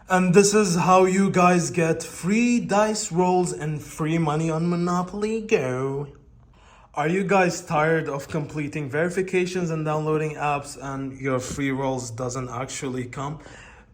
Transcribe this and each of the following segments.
And this is how you guys get free dice rolls and free money on Monopoly Go. Are you guys tired of completing verifications and downloading apps and your free rolls doesn't actually come?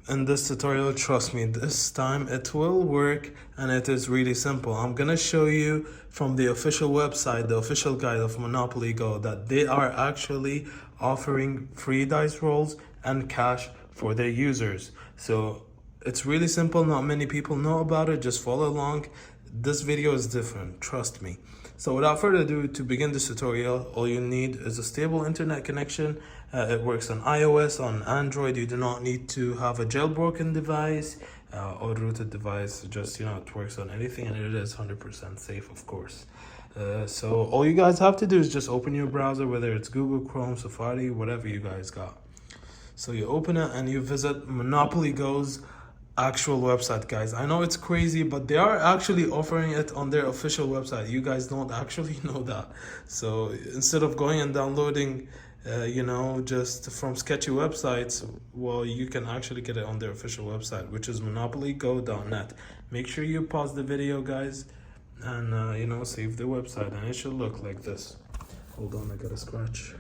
In this tutorial, trust me, this time it will work and it is really simple. I'm gonna show you from the official website, the official guide of Monopoly Go, that they are actually offering free dice rolls and cash for their users. So it's really simple, not many people know about it, just follow along. This video is different, trust me. So without further ado, to begin this tutorial, all you need is a stable internet connection. It works on iOS, on Android. You do not need to have a jailbroken device or rooted device. Just, it works on anything and it is 100% safe, of course. So all you guys have to do is just open your browser, whether it's Google Chrome, Safari, whatever you guys got. So you open it and you visit Monopoly Go's actual website, guys. I know it's crazy, but they are actually offering it on their official website. You guys don't actually know that. So instead of going and downloading just from sketchy websites, well, you can actually get it on their official website, which is monopolygo.net. Make sure you pause the video, guys, and save the website, and it should look like this. Hold on, I got a scratch.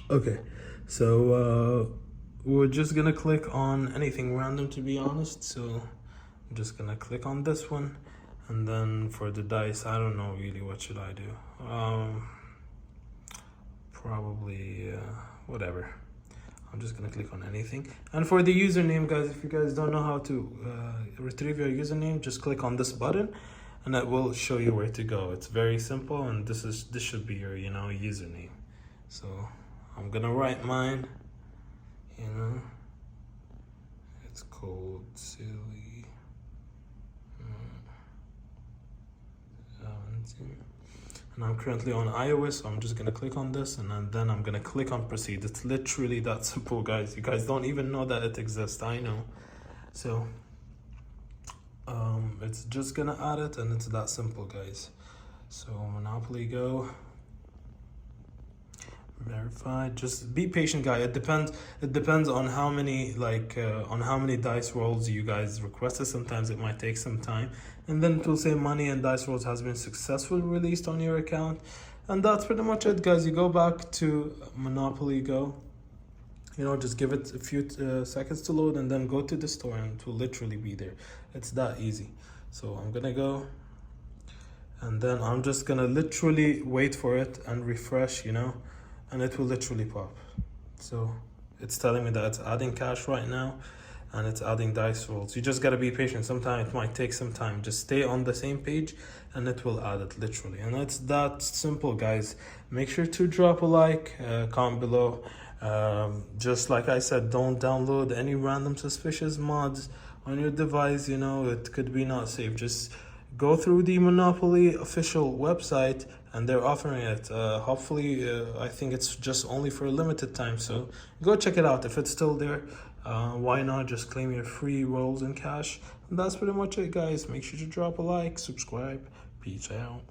Okay, so we're just gonna click on anything random, to be honest. So I'm just gonna click on this one, and then for the dice, I don't know really what should I do. Probably whatever. I'm just gonna click on anything. And for the username, guys, if you guys don't know how to retrieve your username, just click on this button and it will show you where to go. It's very simple, and this should be your username. So I'm gonna write mine. It's called Silly 17. And I'm currently on iOS, so I'm just gonna click on this, and then I'm gonna click on proceed. It's literally that simple, guys. You guys don't even know that it exists, I know. So it's just gonna add it, and it's that simple, guys. So Monopoly Go. Verified. Just be patient, guys. It depends on how many dice rolls you guys requested. Sometimes it might take some time, and then it will say money and dice rolls has been successfully released on your account. And that's pretty much it, guys. You go back to Monopoly Go, just give it a few seconds to load, and then go to the store, and it will literally be there. It's that easy. So I'm gonna go, and then I'm just gonna literally wait for it and refresh, and it will literally pop. So it's telling me that it's adding cash right now, and it's adding dice rolls. You just gotta be patient. Sometimes it might take some time. Just stay on the same page and it will add it literally. And it's that simple, guys. Make sure to drop a like, comment below. Just like I said, don't download any random suspicious mods on your device. It could be not safe. Just go through the Monopoly official website, and they're offering it. Hopefully, I think it's just only for a limited time. So go check it out. If it's still there, why not just claim your free rolls in cash? And that's pretty much it, guys. Make sure to drop a like, subscribe. Peace out.